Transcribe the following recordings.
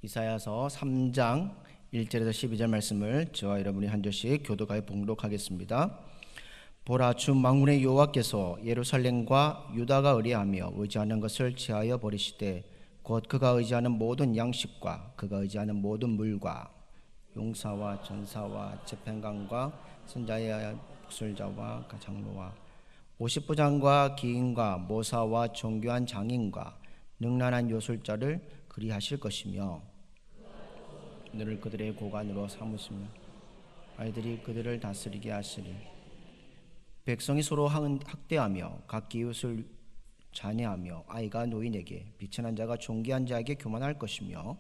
이사야서 3장 1절에서 12절 말씀을 저와 여러분이 한 절씩 교독하여 봉독하겠습니다. 보라, 주 만군의 여호와께서 예루살렘과 유다가 의뢰하며 의지하는 것을 제하여 버리시되 곧 그가 의지하는 모든 양식과 그가 의지하는 모든 물과 용사와 전사와 재판관과 선자의 복술자와 장로와 50부장과 기인과 모사와 정교한 장인과 능란한 요술자를 그리하실 것이며 너를 그들의 고관으로 삼으시며 아이들이 그들을 다스리게 하시리. 백성이 서로 학대하며 각기 이웃을 잔해하며 아이가 노인에게 비천한 자가 존귀한 자에게 교만할 것이며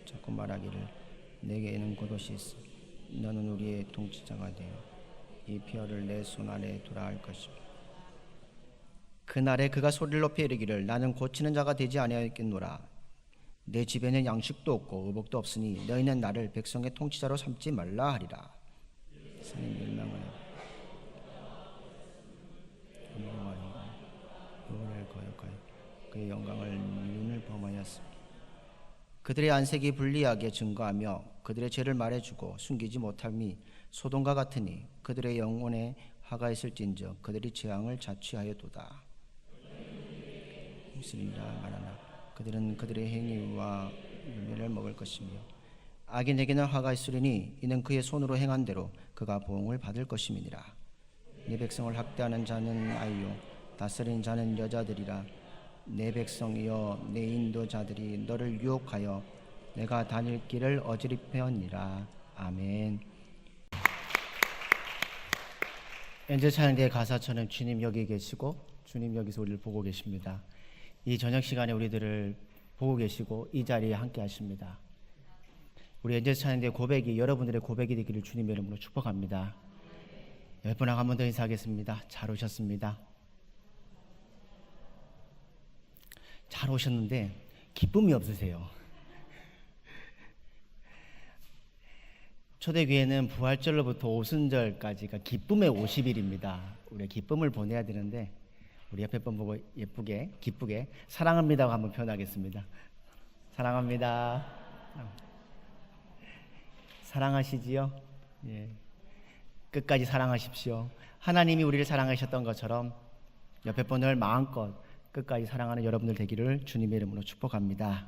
자꾸 말하기를 내게는 겉옷이 있어 너는 우리의 통치자가 되어 이 피어를 내 손 아래 두라 할 것이며 그날에 그가 소리를 높여 이르기를 나는 고치는 자가 되지 아니하겠노라. 내 집에는 양식도 없고 의복도 없으니 너희는 나를 백성의 통치자로 삼지 말라 하리라. 성인 멸망하여 여호와를 거역하여 그의 영광을 눈을 범하였습니다. 그들의 안색이 불리하게 증거하며 그들의 죄를 말해주고 숨기지 못함이 소돔과 같으니 그들의 영혼에 화가 있을진저 그들이 재앙을 자취하여도다. 무슬리라 말하나 그들은 그들의 행위와 열매를 먹을 것이며 악인에게는 화가 있으리니 이는 그의 손으로 행한 대로 그가 보응을 받을 것임이니라. 네 백성을 학대하는 자는 아이요 다스린 자는 여자들이라. 내 백성이여 내 인도자들이 너를 유혹하여 내가 다닐 길을 어지럽혀하니라. 아멘. 엔젤 찬양대의 가사처럼 주님 여기 계시고 주님 여기서 우리를 보고 계십니다. 이 저녁 시간에 우리들을 보고 계시고 이 자리에 함께 하십니다. 우리 엔젤 찬양대 고백이 여러분들의 고백이 되기를 주님의 이름으로 축복합니다. 여러분하고 한 번 더 인사하겠습니다. 잘 오셨습니다. 잘 오셨는데 기쁨이 없으세요. 초대교회는 부활절로부터 오순절까지가 기쁨의 50일입니다. 우리가 기쁨을 보내야 되는데 우리 옆에 분 보고 예쁘게 기쁘게 사랑합니다고 한번 표현하겠습니다. 사랑합니다. 사랑하시지요? 예. 끝까지 사랑하십시오. 하나님이 우리를 사랑하셨던 것처럼 옆에 분을 마음껏 끝까지 사랑하는 여러분들 되기를 주님의 이름으로 축복합니다.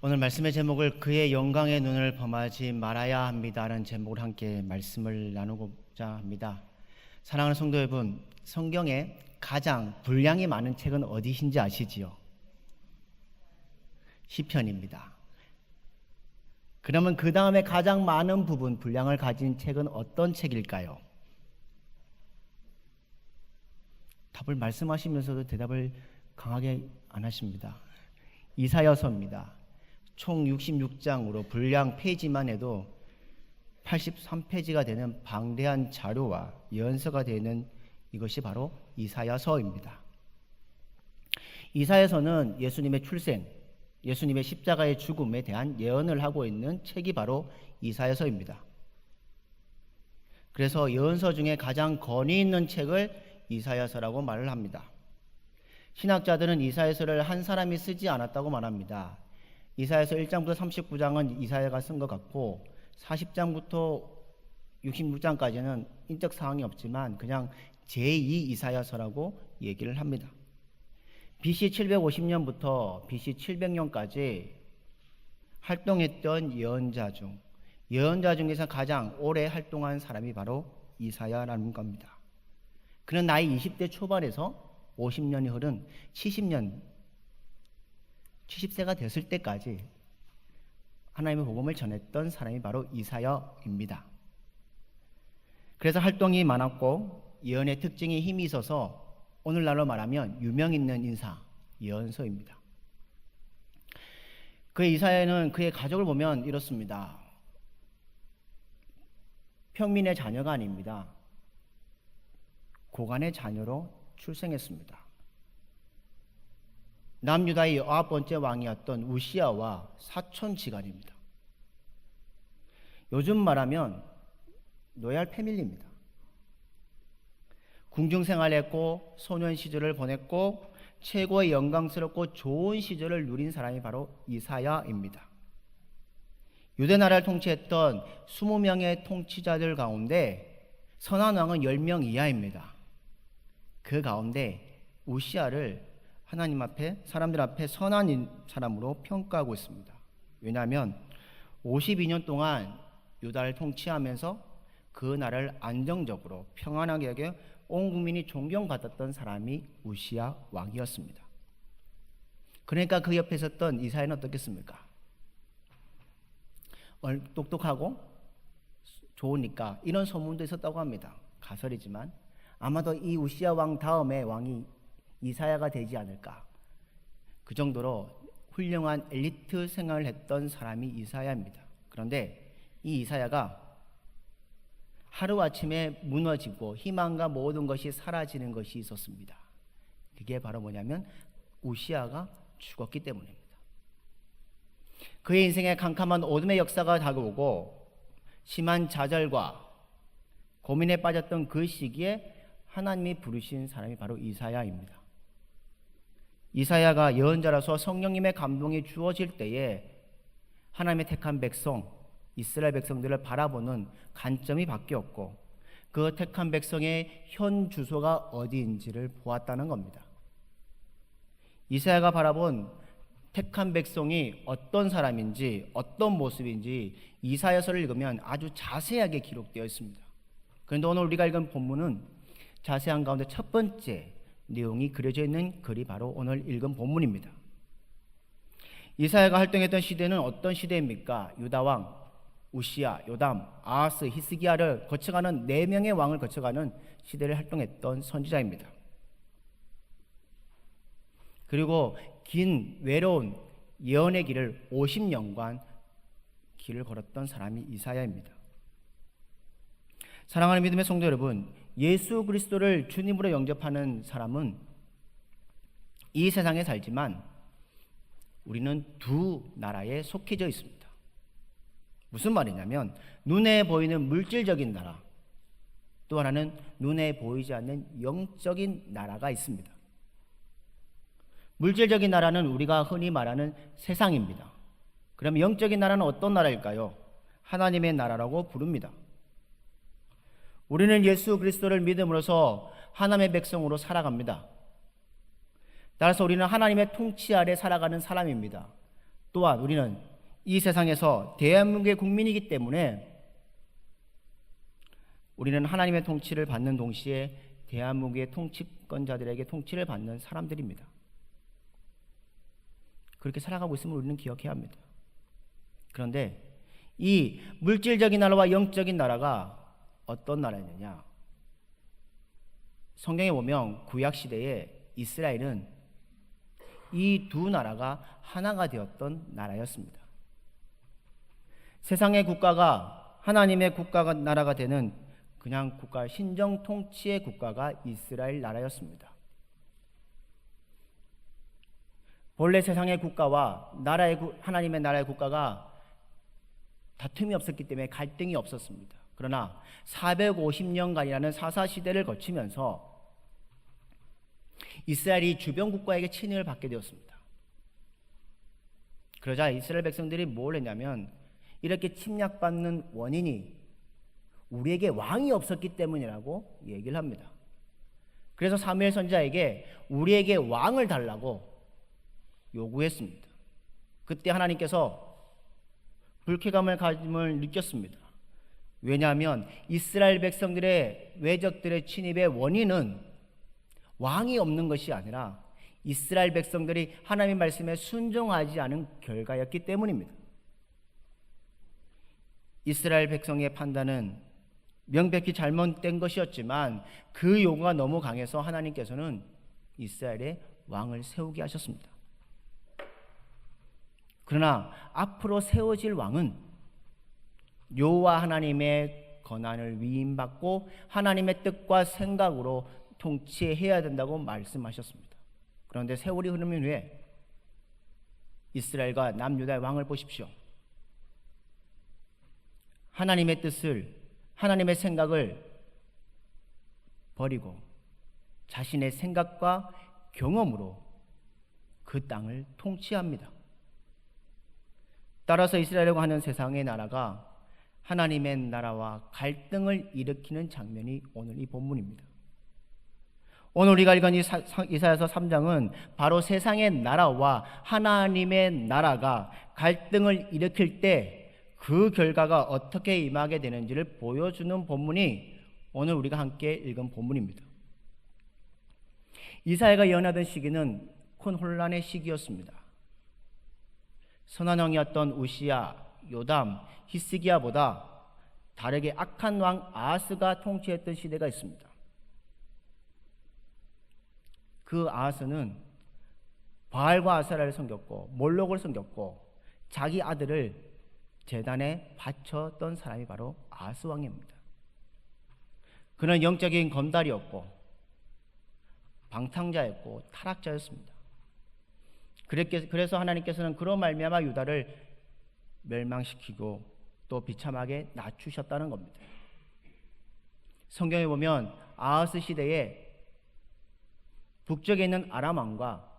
오늘 말씀의 제목을 그의 영광의 눈을 범하지 말아야 합니다라는 제목으로 함께 말씀을 나누고자 합니다. 사랑하는 성도 여러분, 성경에 가장 분량이 많은 책은 어디신지 아시지요? 시편입니다. 그러면 그 다음에 가장 많은 부분 분량을 가진 책은 어떤 책일까요? 답을 말씀하시면서도 대답을 강하게 안 하십니다. 이사야서입니다. 총 66장으로 분량 페이지만 해도 83페이지가 되는 방대한 자료와 예언서가 되는 이것이 바로 이사야서입니다. 이사야서는 예수님의 출생, 예수님의 십자가의 죽음에 대한 예언을 하고 있는 책이 바로 이사야서입니다. 그래서 예언서 중에 가장 권위 있는 책을 이사야서라고 말을 합니다. 신학자들은 이사야서를 한 사람이 쓰지 않았다고 말합니다. 이사야서 1장부터 39장은 이사야가 쓴 것 같고 40장부터 66장까지는 인적 사항이 없지만 그냥 제2 이사야서라고 얘기를 합니다. BC 750년부터 BC 700년까지 활동했던 예언자 중에서 가장 오래 활동한 사람이 바로 이사야라는 겁니다. 그는 나이 20대 초반에서 50년이 흐른 70세가 됐을 때까지 하나님의 복음을 전했던 사람이 바로 이사야입니다. 그래서 활동이 많았고 예언의 특징이 힘이 있어서 오늘날로 말하면 유명 있는 인사, 예언서입니다. 그의 이사야는 그의 가족을 보면 이렇습니다. 평민의 자녀가 아닙니다. 고관의 자녀로 출생했습니다. 남유다의 9번째 왕이었던 우시야와 사촌지간입니다. 요즘 말하면 로얄 패밀리입니다. 궁중 생활했고 소년 시절을 보냈고 최고의 영광스럽고 좋은 시절을 누린 사람이 바로 이사야입니다. 유대 나라를 통치했던 20명의 통치자들 가운데 선한 왕은 10명 이하입니다. 그 가운데 우시야를 하나님 앞에, 사람들 앞에 선한 사람으로 평가하고 있습니다. 왜냐하면 52년 동안 유다를 통치하면서 그 나라를 안정적으로 평안하게 하게 온 국민이 존경받았던 사람이 우시야 왕이었습니다. 그러니까 그 옆에 있었던 이사야는 어떻겠습니까? 똑똑하고 좋으니까 이런 소문도 있었다고 합니다. 가설이지만 아마도 이 우시야 왕 다음에 왕이 이사야가 되지 않을까. 그 정도로 훌륭한 엘리트 생활을 했던 사람이 이사야입니다. 그런데 이 이사야가 하루아침에 무너지고 희망과 모든 것이 사라지는 것이 있었습니다. 그게 바로 뭐냐면 우시야가 죽었기 때문입니다. 그의 인생에 캄캄한 어둠의 역사가 다가오고 심한 좌절과 고민에 빠졌던 그 시기에 하나님이 부르신 사람이 바로 이사야입니다. 이사야가 예언자라서 성령님의 감동이 주어질 때에 하나님의 택한 백성, 이스라엘 백성들을 바라보는 관점이 바뀌었고 그 택한 백성의 현 주소가 어디인지를 보았다는 겁니다. 이사야가 바라본 택한 백성이 어떤 사람인지 어떤 모습인지 이사야서를 읽으면 아주 자세하게 기록되어 있습니다. 그런데 오늘 우리가 읽은 본문은 자세한 가운데 첫 번째 내용이 그려져 있는 글이 바로 오늘 읽은 본문입니다. 이사야가 활동했던 시대는 어떤 시대입니까? 유다왕 우시야, 요담, 아하스, 히스기야를 거쳐가는 4명의 왕을 거쳐가는 시대를 활동했던 선지자입니다. 그리고 긴 외로운 예언의 길을 50년간 길을 걸었던 사람이 이사야입니다. 사랑하는 믿음의 성도 여러분, 예수 그리스도를 주님으로 영접하는 사람은 이 세상에 살지만 우리는 두 나라에 속해져 있습니다. 무슨 말이냐면 눈에 보이는 물질적인 나라, 또 하나는 눈에 보이지 않는 영적인 나라가 있습니다. 물질적인 나라는 우리가 흔히 말하는 세상입니다. 그럼 영적인 나라는 어떤 나라일까요? 하나님의 나라라고 부릅니다. 우리는 예수 그리스도를 믿음으로써 하나님의 백성으로 살아갑니다. 따라서 우리는 하나님의 통치 아래 살아가는 사람입니다. 또한 우리는 이 세상에서 대한민국의 국민이기 때문에 우리는 하나님의 통치를 받는 동시에 대한민국의 통치권자들에게 통치를 받는 사람들입니다. 그렇게 살아가고 있음을 우리는 기억해야 합니다. 그런데 이 물질적인 나라와 영적인 나라가 어떤 나라였느냐? 성경에 보면 구약시대에 이스라엘은 이 두 나라가 하나가 되었던 나라였습니다. 세상의 국가가 하나님의 국가가 나라가 되는 그냥 국가, 신정 통치의 국가가 이스라엘 나라였습니다. 본래 세상의 국가와 하나님의 나라의 국가가 다툼이 없었기 때문에 갈등이 없었습니다. 그러나 450년간이라는 사사시대를 거치면서 이스라엘이 주변 국가에게 침입을 받게 되었습니다. 그러자 이스라엘 백성들이 뭘 했냐면 이렇게 침략받는 원인이 우리에게 왕이 없었기 때문이라고 얘기를 합니다. 그래서 사무엘 선지자에게 우리에게 왕을 달라고 요구했습니다. 그때 하나님께서 불쾌감을 가짐을 느꼈습니다. 왜냐하면 이스라엘 백성들의 외적들의 침입의 원인은 왕이 없는 것이 아니라 이스라엘 백성들이 하나님의 말씀에 순종하지 않은 결과였기 때문입니다. 이스라엘 백성의 판단은 명백히 잘못된 것이었지만 그 요구가 너무 강해서 하나님께서는 이스라엘의 왕을 세우게 하셨습니다. 그러나 앞으로 세워질 왕은 여호와 하나님의 권한을 위임받고 하나님의 뜻과 생각으로 통치해야 된다고 말씀하셨습니다. 그런데 세월이 흐르면 후에 이스라엘과 남유다의 왕을 보십시오. 하나님의 뜻을, 하나님의 생각을 버리고 자신의 생각과 경험으로 그 땅을 통치합니다. 따라서 이스라엘이라고 하는 세상의 나라가 하나님의 나라와 갈등을 일으키는 장면이 오늘 이 본문입니다. 오늘 우리가 읽은 이사야서 3장은 바로 세상의 나라와 하나님의 나라가 갈등을 일으킬 때 그 결과가 어떻게 임하게 되는지를 보여주는 본문이 오늘 우리가 함께 읽은 본문입니다. 이사야가 예언하던 시기는 큰 혼란의 시기였습니다. 선한 왕이었던 우시야, 요담, 히스기야보다 다르게 악한 왕 아하스가 통치했던 시대가 있습니다. 그 아하스는 바알과 아세라를 섬겼고 몰록을 섬겼고 자기 아들을 제단에 바쳤던 사람이 바로 아하스 왕입니다. 그는 영적인 검달이었고 방탕자였고 타락자였습니다. 그래서 하나님께서는 그로 말미암아 유다를 멸망시키고 또 비참하게 낮추셨다는 겁니다. 성경에 보면 아하스 시대에 북쪽에 있는 아람 왕과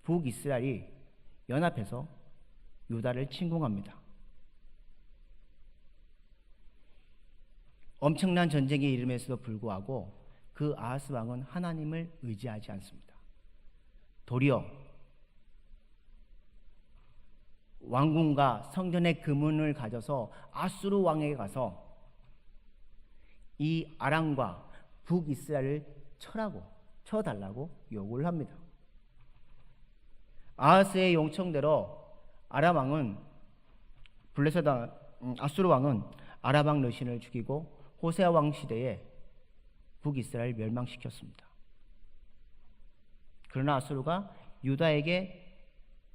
북이스라엘이 연합해서 유다를 침공합니다. 엄청난 전쟁이 일어남에도 불구하고 그 아하스 왕은 하나님을 의지하지 않습니다. 도리어 왕궁과 성전의 금은을 가져서 아수르 왕에게 가서 이 아람과 북이스라엘을 쳐달라고 요구를 합니다. 아하스의 요청대로 아람 왕은 아수르 왕은 아람 왕 르신을 죽이고 호세아 왕 시대에 북이스라엘을 멸망시켰습니다. 그러나 아수르가 유다에게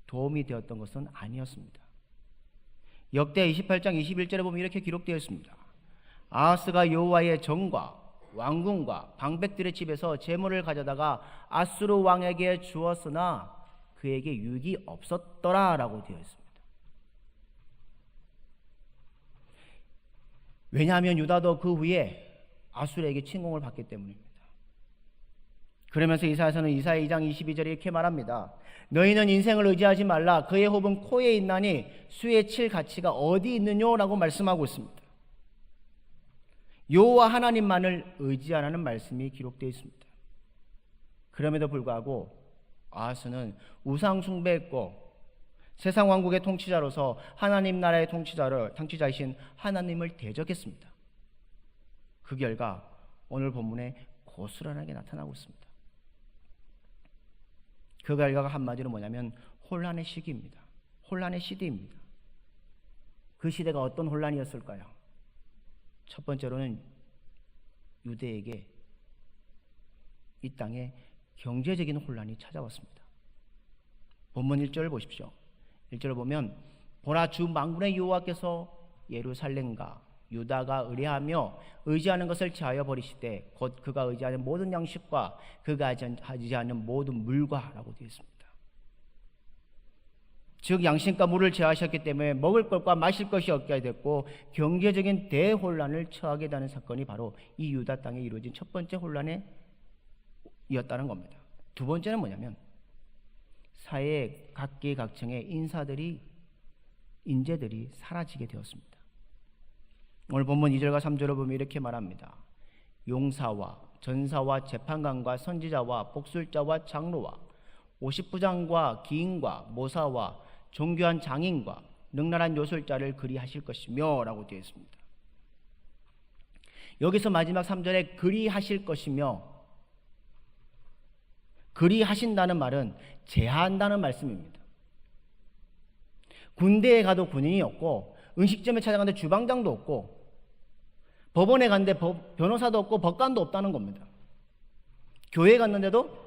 도움이 되었던 것은 아니었습니다. 역대 28장 21절에 보면 이렇게 기록되어 있습니다. 아하스가 여호와의 전과 왕궁과 방백들의 집에서 재물을 가져다가 아수르 왕에게 주었으나 그에게 유익이 없었더라 라고 되어 있습니다. 왜냐하면 유다도 그 후에 아수르에게 침공을 받기 때문입니다. 그러면서 이사야서는 이사야 2장 22절에 이렇게 말합니다. 너희는 인생을 의지하지 말라. 그의 호흡은 코에 있나니 수에 칠 가치가 어디 있느뇨? 라고 말씀하고 있습니다. 여호와 하나님만을 의지하라는 말씀이 기록되어 있습니다. 그럼에도 불구하고 아하스는 우상 숭배했고 세상 왕국의 통치자로서 하나님 나라의 통치자이신 하나님을 대적했습니다. 그 결과 오늘 본문에 고스란하게 나타나고 있습니다. 그 결과가 한마디로 뭐냐면 혼란의 시기입니다. 혼란의 시대입니다. 그 시대가 어떤 혼란이었을까요? 첫 번째로는 유대에게 이 땅에 경제적인 혼란이 찾아왔습니다. 본문 1절을 보십시오. 1절을 보면 보라 주 만군의 여호와께서 예루살렘과 유다가 의뢰하며 의지하는 것을 제하여 버리시되 곧 그가 의지하는 모든 양식과 그가 의지하는 모든 물과 라고 되어 있습니다. 즉 양식과 물을 제하셨기 때문에 먹을 것과 마실 것이 없게 됐고 경제적인 대혼란을 처하게 되는 사건이 바로 이 유다 땅에 이루어진 첫 번째 혼란이었다는 겁니다. 두 번째는 뭐냐면 사회의 각계각층의 인재들이 사라지게 되었습니다. 오늘 본문 2절과 3절을 보면 이렇게 말합니다. 용사와 전사와 재판관과 선지자와 복술자와 장로와 50부장과 기인과 모사와 종교한 장인과 능란한 요술자를 그리하실 것이며 라고 되어 있습니다. 여기서 마지막 3절에 그리하실 것이며 그리하신다는 말은 제한다는 말씀입니다. 군대에 가도 군인이 없고 음식점에 찾아갔는데 주방장도 없고 법원에 갔는데 변호사도 없고 법관도 없다는 겁니다. 교회에 갔는데도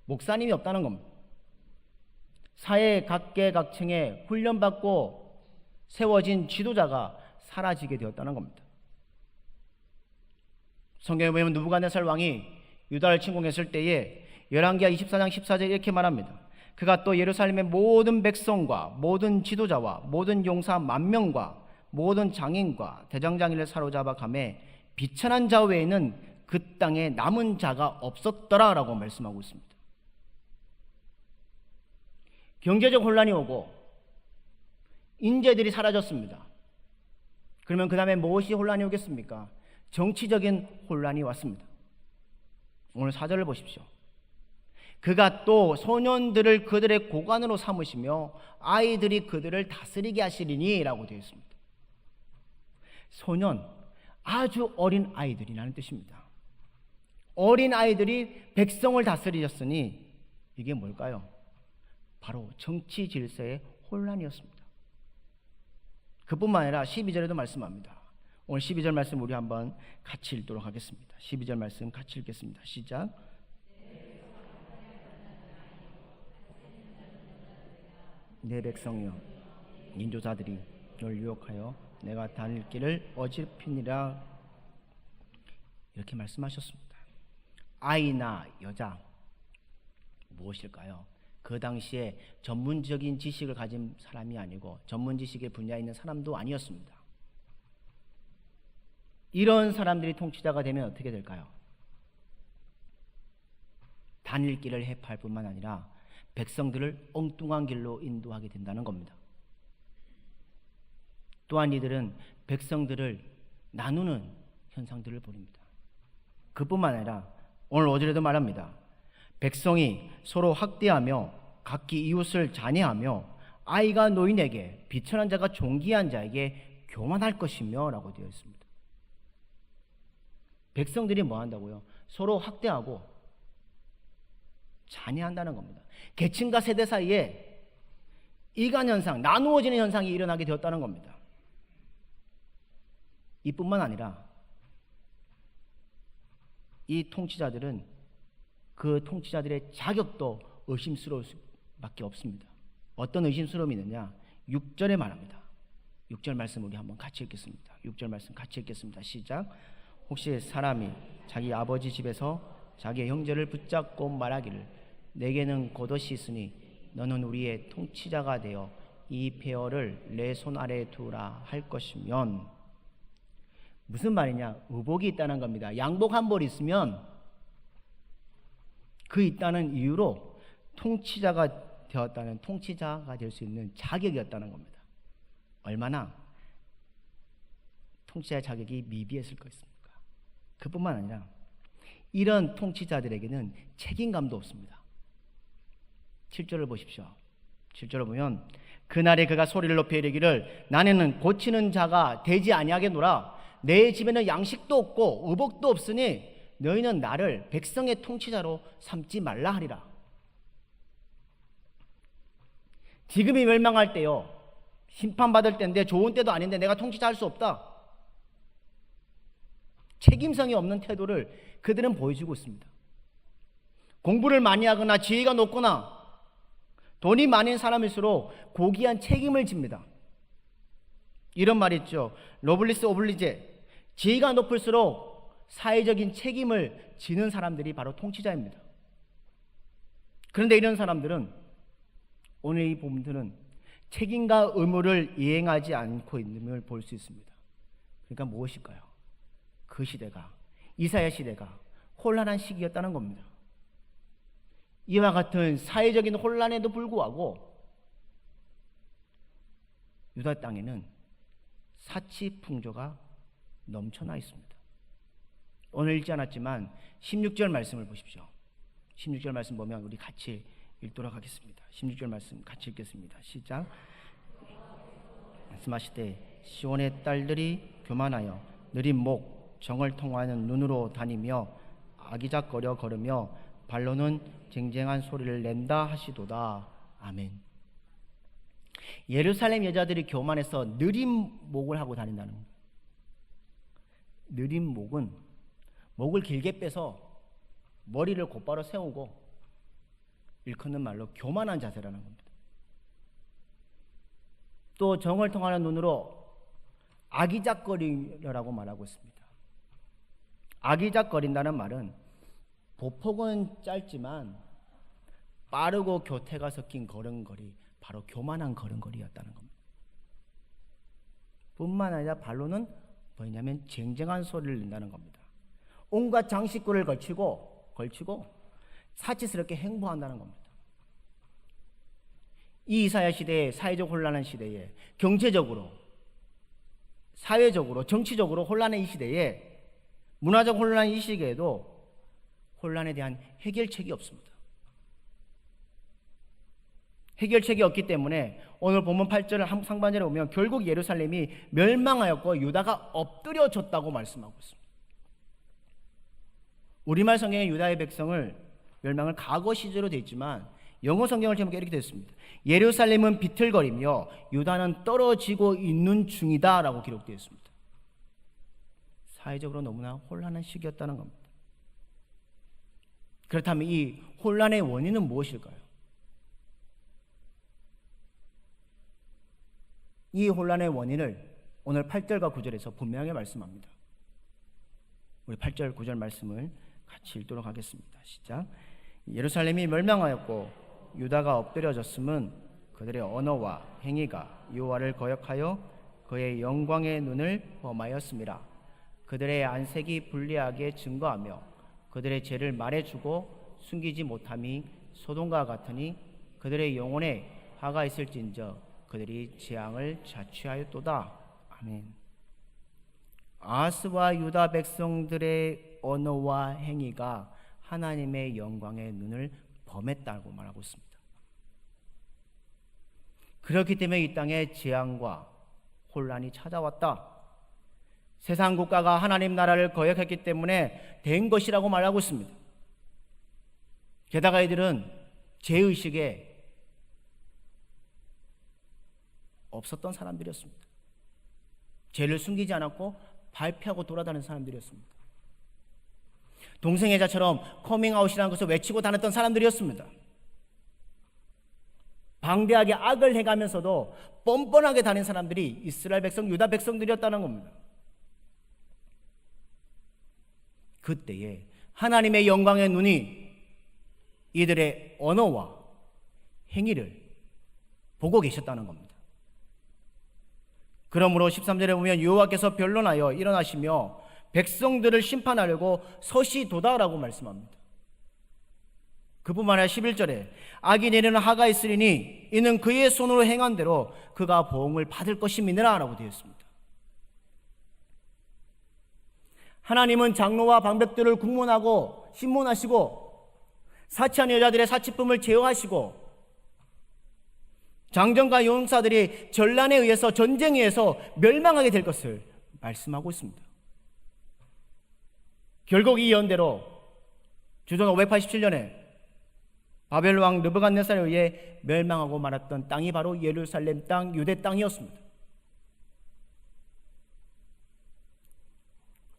목사님이 없다는 겁니다. 사회 각계각층에 훈련받고 세워진 지도자가 사라지게 되었다는 겁니다. 성경에 보면 느부갓네살 왕이 유다를 침공했을 때에 열왕기하 24장 14절에 이렇게 말합니다. 그가 또 예루살렘의 모든 백성과 모든 지도자와 모든 용사 10,000명과 모든 장인과 대장장이를 사로잡아 가매 비천한 자 외에는 그 땅에 남은 자가 없었더라 라고 말씀하고 있습니다. 경제적 혼란이 오고 인재들이 사라졌습니다. 그러면 그 다음에 무엇이 혼란이 오겠습니까? 정치적인 혼란이 왔습니다. 오늘 4절을 보십시오. 그가 또 소년들을 그들의 고관으로 삼으시며 아이들이 그들을 다스리게 하시리니 라고 되어 있습니다. 소년, 아주 어린 아이들이라는 뜻입니다. 어린 아이들이 백성을 다스리셨으니 이게 뭘까요? 바로 정치 질서의 혼란이었습니다. 그뿐만 아니라 12절에도 말씀합니다. 오늘 12절 말씀 우리 한번 같이 읽도록 하겠습니다. 12절 말씀 같이 읽겠습니다. 시작. 내 백성이여, 인조자들이 널 유혹하여 내가 다닐 길을 어지럽히니라, 이렇게 말씀하셨습니다. 아이나 여자 무엇일까요? 그 당시에 전문적인 지식을 가진 사람이 아니고 전문 지식의 분야에 있는 사람도 아니었습니다. 이런 사람들이 통치자가 되면 어떻게 될까요? 다닐 길을 해파할 뿐만 아니라 백성들을 엉뚱한 길로 인도하게 된다는 겁니다. 또한 이들은 백성들을 나누는 현상들을 벌입니다. 그뿐만 아니라 오늘 5절에도 말합니다. 백성이 서로 학대하며 각기 이웃을 잔해하며 아이가 노인에게 비천한 자가 존귀한 자에게 교만할 것이며 라고 되어 있습니다. 백성들이 뭐 한다고요? 서로 학대하고 잔해한다는 겁니다. 계층과 세대 사이에 이간 현상, 나누어지는 현상이 일어나게 되었다는 겁니다. 이뿐만 아니라 이 통치자들은 그 통치자들의 자격도 의심스러울 수밖에 없습니다. 어떤 의심스러움이 있느냐? 6절에 말합니다. 6절 말씀 우리 한번 같이 읽겠습니다. 6절 말씀 같이 읽겠습니다. 시작. 혹시 사람이 자기 아버지 집에서 자기 형제를 붙잡고 말하기를 내게는 겉옷이 있으니 너는 우리의 통치자가 되어 이 폐허를 내 손 아래에 두라 할 것이면, 무슨 말이냐? 의복이 있다는 겁니다. 양복 한 벌 있으면 그 있다는 이유로 통치자가 되었다는, 통치자가 될 수 있는 자격이었다는 겁니다. 얼마나 통치자의 자격이 미비했을 것입니까? 그뿐만 아니라 이런 통치자들에게는 책임감도 없습니다. 7절을 보십시오. 7절을 보면 그날에 그가 소리를 높여 이르기를 나는 고치는 자가 되지 아니하겠노라. 내 집에는 양식도 없고 의복도 없으니 너희는 나를 백성의 통치자로 삼지 말라 하리라. 지금이 멸망할 때요, 심판받을 때인데 좋은 때도 아닌데 내가 통치자 할 수 없다. 책임성이 없는 태도를 그들은 보여주고 있습니다. 공부를 많이 하거나 지위가 높거나 돈이 많은 사람일수록 고귀한 책임을 집니다. 이런 말이 있죠. 노블리스 오블리제, 지위가 높을수록 사회적인 책임을 지는 사람들이 바로 통치자입니다. 그런데 이런 사람들은, 오늘 이 본문들은 책임과 의무를 이행하지 않고 있는 걸 볼 수 있습니다. 그러니까 무엇일까요? 그 시대가, 이사야 시대가 혼란한 시기였다는 겁니다. 이와 같은 사회적인 혼란에도 불구하고 유다 땅에는 사치 풍조가 넘쳐나 있습니다. 오늘 읽지 않았지만 16절 말씀을 보십시오. 16절 말씀 보면 우리 같이 읽도록 하겠습니다. 16절 말씀 같이 읽겠습니다. 시작. 말씀하시되 시온의 딸들이 교만하여 느린 목 정을 통하는 눈으로 다니며 아기작거려 걸으며 발로는 쟁쟁한 소리를 낸다 하시도다. 아멘. 예루살렘 여자들이 교만해서 느린 목을 하고 다닌다는 겁니다. 느린 목은 목을 길게 빼서 머리를 곧바로 세우고 일컫는 말로 교만한 자세라는 겁니다. 또 정을 통하는 눈으로 아기작거리려라고 말하고 있습니다. 아기작거린다는 말은 보폭은 짧지만 빠르고 교태가 섞인 걸음걸이, 바로 교만한 걸음걸이였다는 겁니다. 뿐만 아니라 발로는 뭐냐면 쟁쟁한 소리를 낸다는 겁니다. 온갖 장식구를 걸치고 사치스럽게 행보한다는 겁니다. 이 이사야 시대에, 사회적 혼란한 시대에, 경제적으로, 사회적으로, 정치적으로 혼란의 이 시대에, 문화적 혼란의 이 시기에도 혼란에 대한 해결책이 없습니다. 해결책이 없기 때문에 오늘 본문 8절 상반절에 보면 결국 예루살렘이 멸망하였고 유다가 엎드려졌다고 말씀하고 있습니다. 우리말 성경에 유다의 백성을 멸망을 과거 시제로 되어 있지만 영어 성경을 제목에 이렇게 되어 있습니다. 예루살렘은 비틀거리며 유다는 떨어지고 있는 중이다 라고 기록되어 있습니다. 사회적으로 너무나 혼란한 시기였다는 겁니다. 그렇다면 이 혼란의 원인은 무엇일까요? 이 혼란의 원인을 오늘 8절과 9절에서 분명하게 말씀합니다. 우리 8절 9절 말씀을 같이 읽도록 하겠습니다. 시작. 예루살렘이 멸망하였고 유다가 엎드려졌음은 그들의 언어와 행위가 여호와를 거역하여 그의 영광의 눈을 범하였음이라. 그들의 안색이 불리하게 증거하며 그들의 죄를 말해주고 숨기지 못함이 소돔과 같으니 그들의 영혼에 화가 있을진저 그들이 재앙을 자취하였도다. 아멘. 아하스와 유다 백성들의 언어와 행위가 하나님의 영광의 눈을 범했다고 말하고 있습니다. 그렇기 때문에 이 땅에 재앙과 혼란이 찾아왔다. 세상 국가가 하나님 나라를 거역했기 때문에 된 것이라고 말하고 있습니다. 게다가 이들은 죄의식에 없었던 사람들이었습니다. 죄를 숨기지 않았고 발표하고 돌아다니는 사람들이었습니다. 동성애자처럼 커밍아웃이라는 것을 외치고 다녔던 사람들이었습니다. 방대하게 악을 해가면서도 뻔뻔하게 다닌 사람들이 이스라엘 백성, 유다 백성들이었다는 겁니다. 그때에 하나님의 영광의 눈이 이들의 언어와 행위를 보고 계셨다는 겁니다. 그러므로 13절에 보면 여호와께서 변론하여 일어나시며 백성들을 심판하려고 서시도다라고 말씀합니다. 그뿐만 아니라 11절에 악이 내리는 하가 있으리니 이는 그의 손으로 행한 대로 그가 보응을 받을 것임이니라 라고 되어 있습니다. 하나님은 장로와 방백들을 국문하고 신문하시고 사치한 여자들의 사치품을 제어하시고 장정과 용사들이 전란에 의해서 전쟁에 의해서 멸망하게 될 것을 말씀하고 있습니다. 결국 이 예언대로 주전 587년에 바벨론 왕 느부갓네살에 의해 멸망하고 말았던 땅이 바로 예루살렘 땅, 유대 땅이었습니다.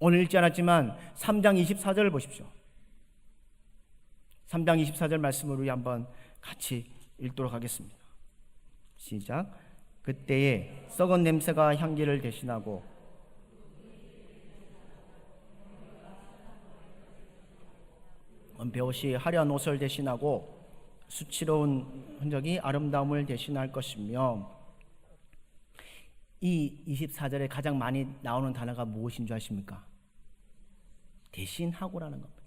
오늘 읽지 않았지만 3장 24절을 보십시오. 3장 24절 말씀을 우리 한번 같이 읽도록 하겠습니다. 시작. 그때에 썩은 냄새가 향기를 대신하고 베옷이 화려한 옷을 대신하고 수치로운 흔적이 아름다움을 대신할 것이며, 이 24절에 가장 많이 나오는 단어가 무엇인 줄 아십니까? 대신하고라는 겁니다.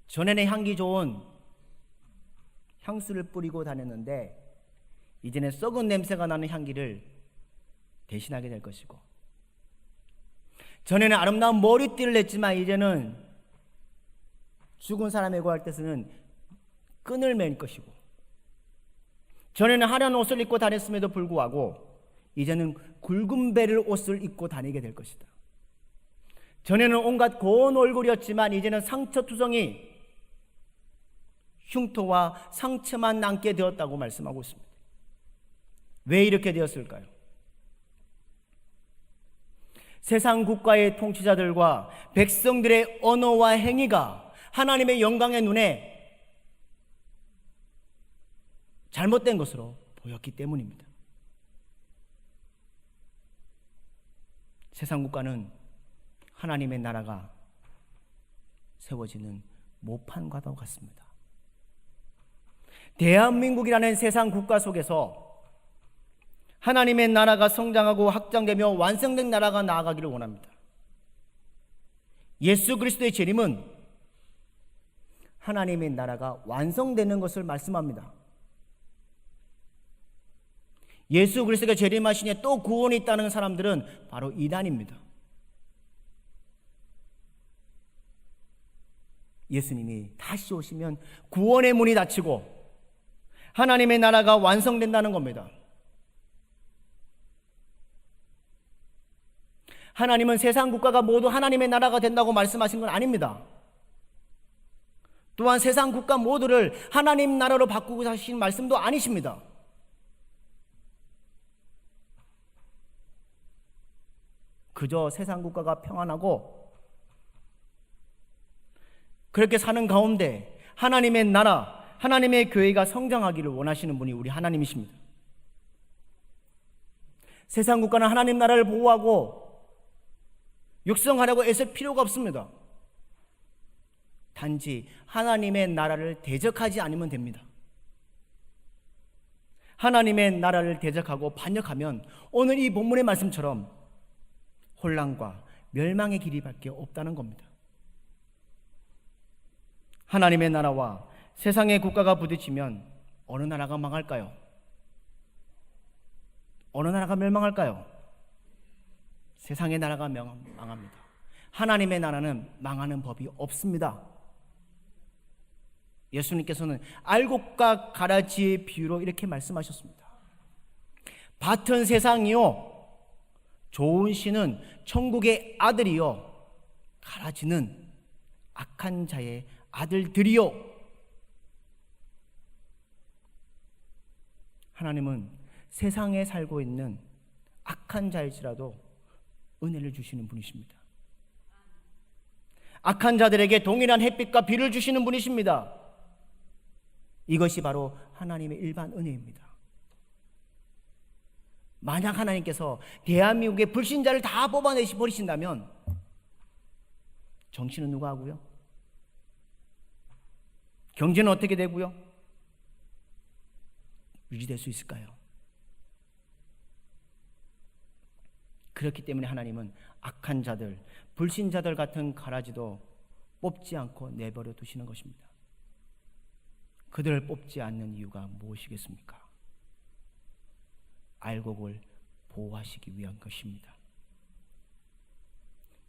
전에는 향기 좋은 향수를 뿌리고 다녔는데 이제는 썩은 냄새가 나는 향기를 대신하게 될 것이고, 전에는 아름다운 머리띠를 했지만 이제는 죽은 사람의 구할 때 쓰는 끈을 맨 것이고, 전에는 화려한 옷을 입고 다녔음에도 불구하고 이제는 굵은 배를 옷을 입고 다니게 될 것이다. 전에는 온갖 고운 얼굴이었지만 이제는 상처투성이 흉터와 상처만 남게 되었다고 말씀하고 있습니다. 왜 이렇게 되었을까요? 세상 국가의 통치자들과 백성들의 언어와 행위가 하나님의 영광의 눈에 잘못된 것으로 보였기 때문입니다. 세상 국가는 하나님의 나라가 세워지는 모판과도 같습니다. 대한민국이라는 세상 국가 속에서 하나님의 나라가 성장하고 확장되며 완성된 나라가 나아가기를 원합니다. 예수 그리스도의 재림은 하나님의 나라가 완성되는 것을 말씀합니다. 예수 그리스도가 재림하시니 또 구원이 있다는 사람들은 바로 이단입니다. 예수님이 다시 오시면 구원의 문이 닫히고 하나님의 나라가 완성된다는 겁니다. 하나님은 세상 국가가 모두 하나님의 나라가 된다고 말씀하신 건 아닙니다. 또한 세상 국가 모두를 하나님 나라로 바꾸고 하신 말씀도 아니십니다. 그저 세상 국가가 평안하고 그렇게 사는 가운데 하나님의 나라, 하나님의 교회가 성장하기를 원하시는 분이 우리 하나님이십니다. 세상 국가는 하나님 나라를 보호하고 육성하려고 애쓸 필요가 없습니다. 단지 하나님의 나라를 대적하지 않으면 됩니다. 하나님의 나라를 대적하고 반역하면 오늘 이 본문의 말씀처럼 혼란과 멸망의 길이밖에 없다는 겁니다. 하나님의 나라와 세상의 국가가 부딪히면 어느 나라가 망할까요? 어느 나라가 멸망할까요? 세상의 나라가 망합니다. 하나님의 나라는 망하는 법이 없습니다. 예수님께서는 알곡과 가라지의 비유로 이렇게 말씀하셨습니다. 밭은 세상이요, 좋은 씨는 천국의 아들이요, 가라지는 악한 자의 아들들이요. 하나님은 세상에 살고 있는 악한 자일지라도 은혜를 주시는 분이십니다. 악한 자들에게 동일한 햇빛과 비를 주시는 분이십니다. 이것이 바로 하나님의 일반 은혜입니다. 만약 하나님께서 대한민국의 불신자를 다 뽑아내시 버리신다면 정치는 누가 하고요? 경제는 어떻게 되고요? 유지될 수 있을까요? 그렇기 때문에 하나님은 악한 자들, 불신자들 같은 가라지도 뽑지 않고 내버려 두시는 것입니다. 그들을 뽑지 않는 이유가 무엇이겠습니까? 알곡을 보호하시기 위한 것입니다.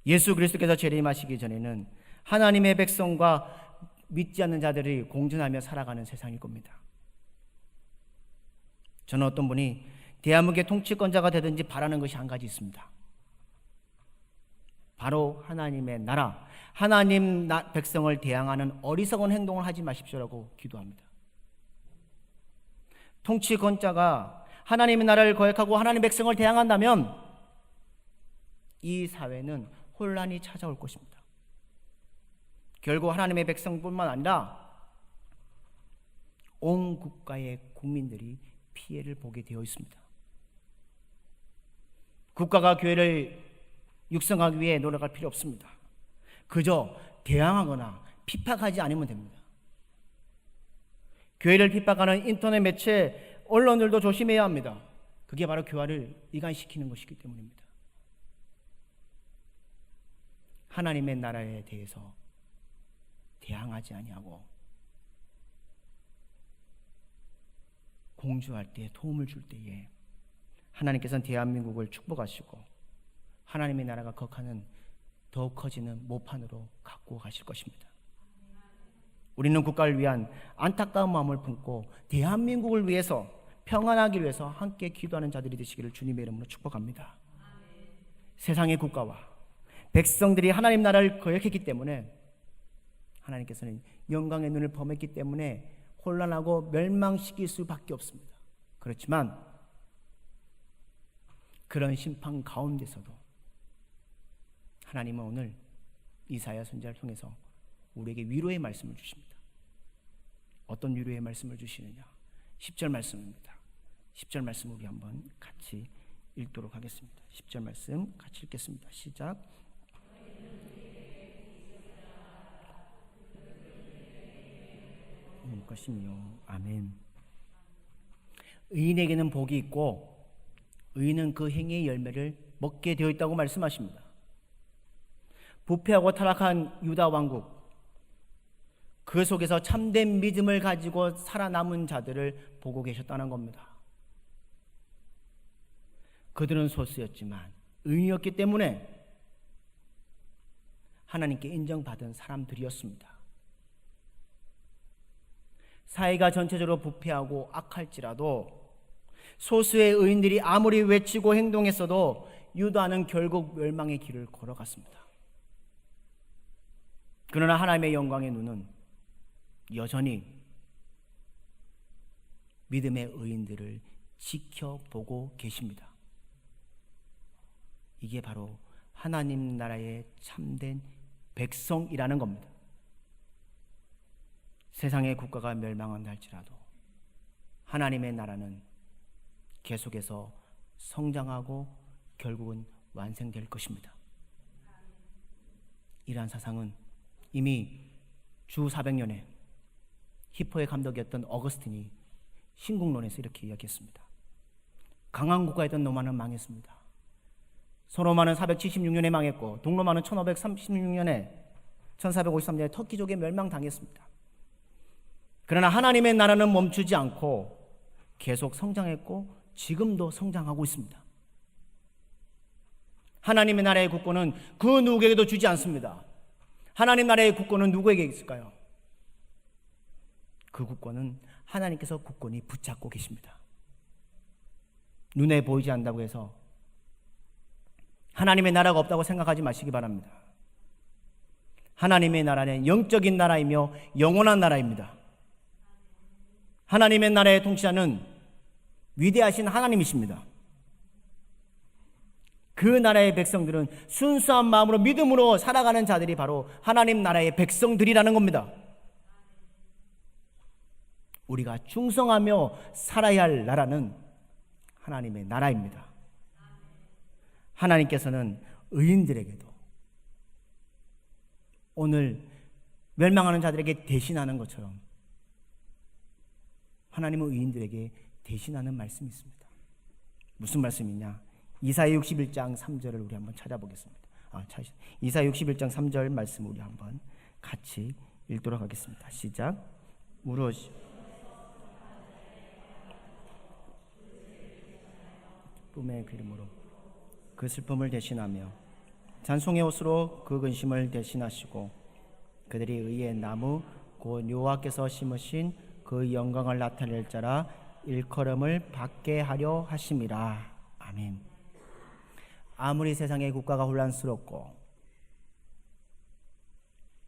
예수 그리스도께서 재림하시기 전에는 하나님의 백성과 믿지 않는 자들이 공존하며 살아가는 세상일 겁니다. 저는 어떤 분이 대한민국의 통치권자가 되든지 바라는 것이 한 가지 있습니다. 바로 하나님의 나라, 하나님 백성을 대항하는 어리석은 행동을 하지 마십시오라고 기도합니다. 통치권자가 하나님의 나라를 거역하고 하나님 백성을 대항한다면 이 사회는 혼란이 찾아올 것입니다. 결국 하나님의 백성뿐만 아니라 온 국가의 국민들이 피해를 보게 되어 있습니다. 국가가 교회를 육성하기 위해 노력할 필요 없습니다. 그저 대항하거나 핍박하지 않으면 됩니다. 교회를 핍박하는 인터넷 매체, 언론들도 조심해야 합니다. 그게 바로 교회를 이간시키는 것이기 때문입니다. 하나님의 나라에 대해서 대항하지 아니하고 공주할 때, 도움을 줄 때에 하나님께서는 대한민국을 축복하시고 하나님의 나라가 거하는 더 커지는 모판으로 갖고 가실 것입니다. 우리는 국가를 위한 안타까운 마음을 품고 대한민국을 위해서 평안하기 위해서 함께 기도하는 자들이 되시기를 주님의 이름으로 축복합니다. 세상의 국가와 백성들이 하나님 나라를 거역했기 때문에 하나님께서는 영광의 눈을 범했기 때문에 혼란하고 멸망시킬 수밖에 없습니다. 그렇지만 그런 심판 가운데서도 하나님은 오늘 이사야 선지자를 통해서 우리에게 위로의 말씀을 주십니다. 어떤 위로의 말씀을 주시느냐? 10절 말씀입니다. 10절 말씀 우리 한번 같이 읽도록 하겠습니다. 10절 말씀 같이 읽겠습니다. 시작. 것이며 아멘. 의인에게는 복이 있고 의인은 그 행위의 열매를 먹게 되어 있다고 말씀하십니다. 부패하고 타락한 유다 왕국, 그 속에서 참된 믿음을 가지고 살아남은 자들을 보고 계셨다는 겁니다. 그들은 소수였지만 의인이었기 때문에 하나님께 인정받은 사람들이었습니다. 사회가 전체적으로 부패하고 악할지라도 소수의 의인들이 아무리 외치고 행동했어도 유다는 결국 멸망의 길을 걸어갔습니다. 그러나 하나님의 영광의 눈은 여전히 믿음의 의인들을 지켜보고 계십니다. 이게 바로 하나님 나라의 참된 백성이라는 겁니다. 세상의 국가가 멸망한다 할지라도 하나님의 나라는 계속해서 성장하고 결국은 완성될 것입니다. 이러한 사상은 이미 주 400년에 히포의 감독이었던 어거스틴이 신국론에서 이렇게 이야기했습니다. 강한 국가였던 로마는 망했습니다. 서로마는 476년에 망했고 동로마는 1536년에 1453년에 터키족에 멸망당했습니다. 그러나 하나님의 나라는 멈추지 않고 계속 성장했고 지금도 성장하고 있습니다. 하나님의 나라의 국권은 그 누구에게도 주지 않습니다. 하나님 나라의 국권은 누구에게 있을까요? 그 국권은 하나님께서 국권이 붙잡고 계십니다. 눈에 보이지 않는다고 해서 하나님의 나라가 없다고 생각하지 마시기 바랍니다. 하나님의 나라는 영적인 나라이며 영원한 나라입니다. 하나님의 나라의 통치자는 위대하신 하나님이십니다. 그 나라의 백성들은 순수한 마음으로 믿음으로 살아가는 자들이 바로 하나님 나라의 백성들이라는 겁니다. 우리가 충성하며 살아야 할 나라는 하나님의 나라입니다. 하나님께서는 의인들에게도 오늘 멸망하는 자들에게 대신하는 것처럼 하나님은 의인들에게 대신하는 말씀이 있습니다. 무슨 말씀이냐? 이사야 61장 3절을 우리 한번 찾아보겠습니다. 이사야 61장 3절 말씀 우리 한번 같이 읽도록 하겠습니다. 시작. 우러시 꿈의 그림으로 그 슬픔을 대신하며 찬송의 옷으로 그 근심을 대신하시고 그들이 의의 나무 곧 여호와께서 심으신 그 영광을 나타낼 자라 일컬음을 받게 하려 하심이라. 아멘. 아무리 세상의 국가가 혼란스럽고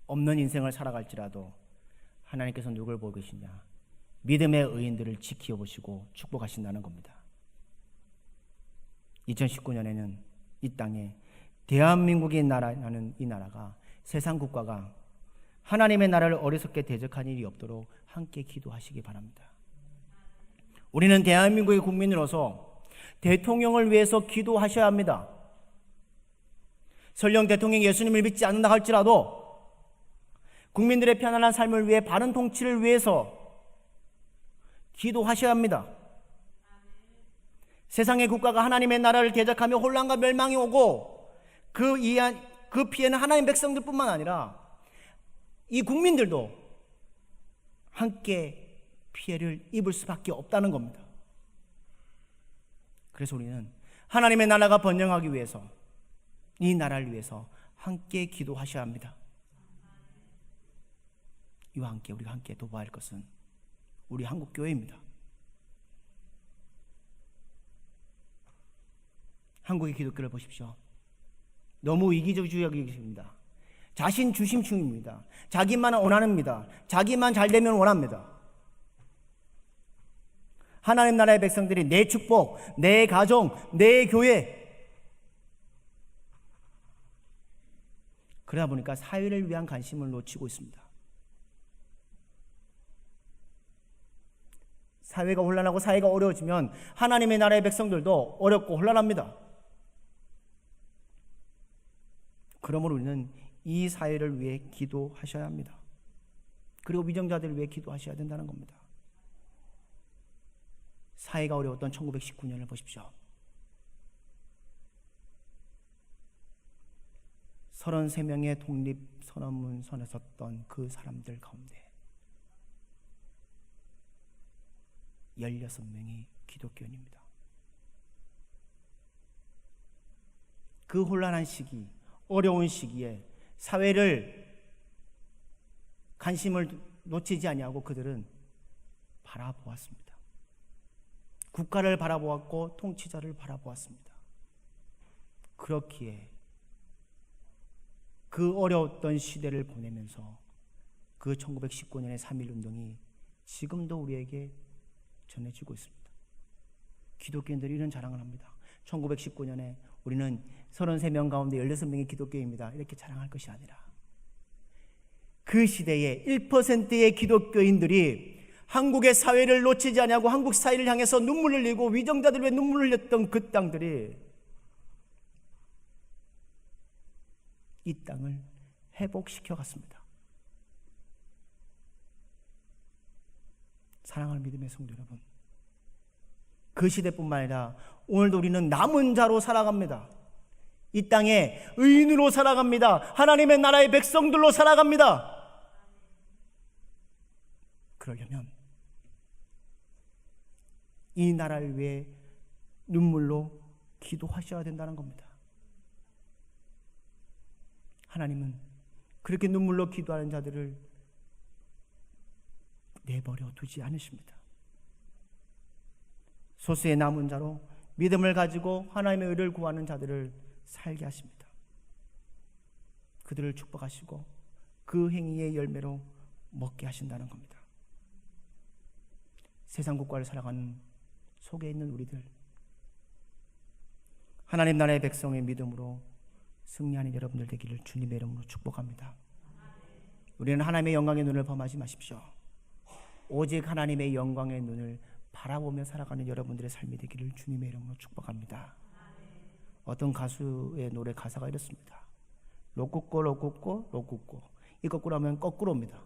없는 인생을 살아갈지라도 하나님께서 누굴 보고 계시냐? 믿음의 의인들을 지켜보시고 축복하신다는 겁니다. 2019년에는 이 땅에 대한민국의 나라라는 이 나라가 세상 국가가 하나님의 나라를 어리석게 대적한 일이 없도록 함께 기도하시기 바랍니다. 우리는 대한민국의 국민으로서 대통령을 위해서 기도하셔야 합니다. 설령 대통령이 예수님을 믿지 않는다 할지라도 국민들의 편안한 삶을 위해 바른 통치를 위해서 기도하셔야 합니다. 세상의 국가가 하나님의 나라를 대적하며 혼란과 멸망이 오고 그 피해는 하나님 백성들뿐만 아니라 이 국민들도 함께 피해를 입을 수밖에 없다는 겁니다. 그래서 우리는 하나님의 나라가 번영하기 위해서 이 나라를 위해서 함께 기도하셔야 합니다. 이와 함께 우리가 함께 도와야 할 것은 우리 한국 교회입니다. 한국의 기독교를 보십시오. 너무 이기주의적입니다. 자신 중심주의입니다. 자기만 원합니다. 자기만 잘 되면 원합니다. 하나님 나라의 백성들이 내 축복, 내 가정, 내 교회, 그러다 보니까 사회를 위한 관심을 놓치고 있습니다. 사회가 혼란하고 사회가 어려워지면 하나님의 나라의 백성들도 어렵고 혼란합니다. 그러므로 우리는 이 사회를 위해 기도하셔야 합니다. 그리고 위정자들을 위해 기도하셔야 된다는 겁니다. 사회가 어려웠던 1919년을 보십시오. 33명의 독립선언문선에 섰던 그 사람들 가운데 16명이 기독교인입니다. 그 혼란한 시기, 어려운 시기에 사회를 관심을 놓치지 아니하고 그들은 바라보았습니다. 국가를 바라보았고 통치자를 바라보았습니다. 그렇기에 그 어려웠던 시대를 보내면서 그 1919년의 3.1운동이 지금도 우리에게 전해지고 있습니다. 기독교인들이 이런 자랑을 합니다. 1919년에 우리는 33명 가운데 16명의 기독교인입니다. 이렇게 자랑할 것이 아니라 그 시대에 1%의 기독교인들이 한국의 사회를 놓치지 않냐고 한국 사회를 향해서 눈물을 흘리고 위정자들 위해 눈물을 흘렸던 그 땅들이 이 땅을 회복시켜 갔습니다. 사랑하는 믿음의 성도 여러분, 그 시대뿐만 아니라 오늘도 우리는 남은 자로 살아갑니다. 이 땅에 의인으로 살아갑니다. 하나님의 나라의 백성들로 살아갑니다. 그러려면 이 나라를 위해 눈물로 기도하셔야 된다는 겁니다. 하나님은 그렇게 눈물로 기도하는 자들을 내버려 두지 않으십니다. 소수의 남은 자로 믿음을 가지고 하나님의 의를 구하는 자들을 살게 하십니다. 그들을 축복하시고 그 행위의 열매로 먹게 하신다는 겁니다. 세상 국가를 살아가는 속에 있는 우리들, 하나님 나라의 백성의 믿음으로 승리하는 여러분들 되기를 주님의 이름으로 축복합니다. 우리는 하나님의 영광의 눈을 범하지 마십시오. 오직 하나님의 영광의 눈을 바라보며 살아가는 여러분들의 삶이 되기를 주님의 이름으로 축복합니다. 어떤 가수의 노래 가사가 이렇습니다. 로꾸꼬 로꾸꼬 로꾸꼬. 이 거꾸로 하면 거꾸로입니다.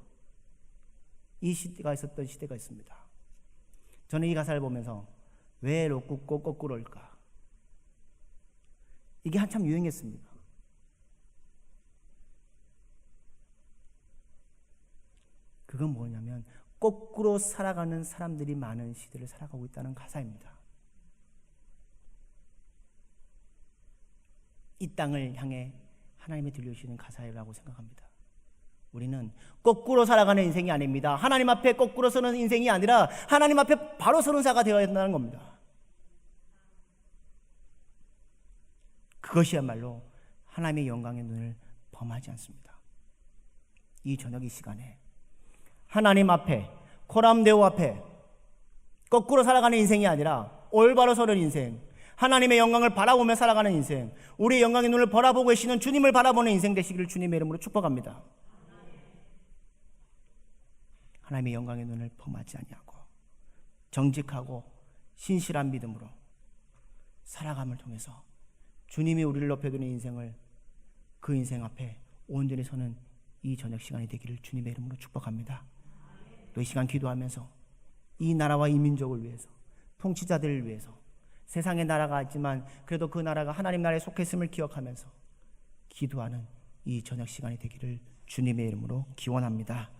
이 시대가 있었던 시대가 있습니다. 저는 이 가사를 보면서 왜 로꾸꼬 거꾸로일까? 이게 한참 유행했습니다. 그건 뭐냐면 거꾸로 살아가는 사람들이 많은 시대를 살아가고 있다는 가사입니다. 이 땅을 향해 하나님이 들려주시는 가사라고 생각합니다. 우리는 거꾸로 살아가는 인생이 아닙니다. 하나님 앞에 거꾸로 서는 인생이 아니라 하나님 앞에 바로 서는 자가 되어야 한다는 겁니다. 그것이야말로 하나님의 영광의 눈을 범하지 않습니다. 이 저녁 이 시간에 하나님 앞에, 코람데오 앞에 거꾸로 살아가는 인생이 아니라 올바로 서는 인생, 하나님의 영광을 바라보며 살아가는 인생, 우리의 영광의 눈을 바라보고 계시는 주님을 바라보는 인생 되시기를 주님의 이름으로 축복합니다. 하나님의 영광의 눈을 범하지 아니하고 정직하고 신실한 믿음으로 살아감을 통해서 주님이 우리를 높여두는 인생을, 그 인생 앞에 온전히 서는 이 저녁 시간이 되기를 주님의 이름으로 축복합니다. 또 이 시간 기도하면서 이 나라와 이 민족을 위해서, 통치자들을 위해서, 세상의 나라가 있지만 그래도 그 나라가 하나님 나라에 속했음을 기억하면서 기도하는 이 저녁 시간이 되기를 주님의 이름으로 기원합니다.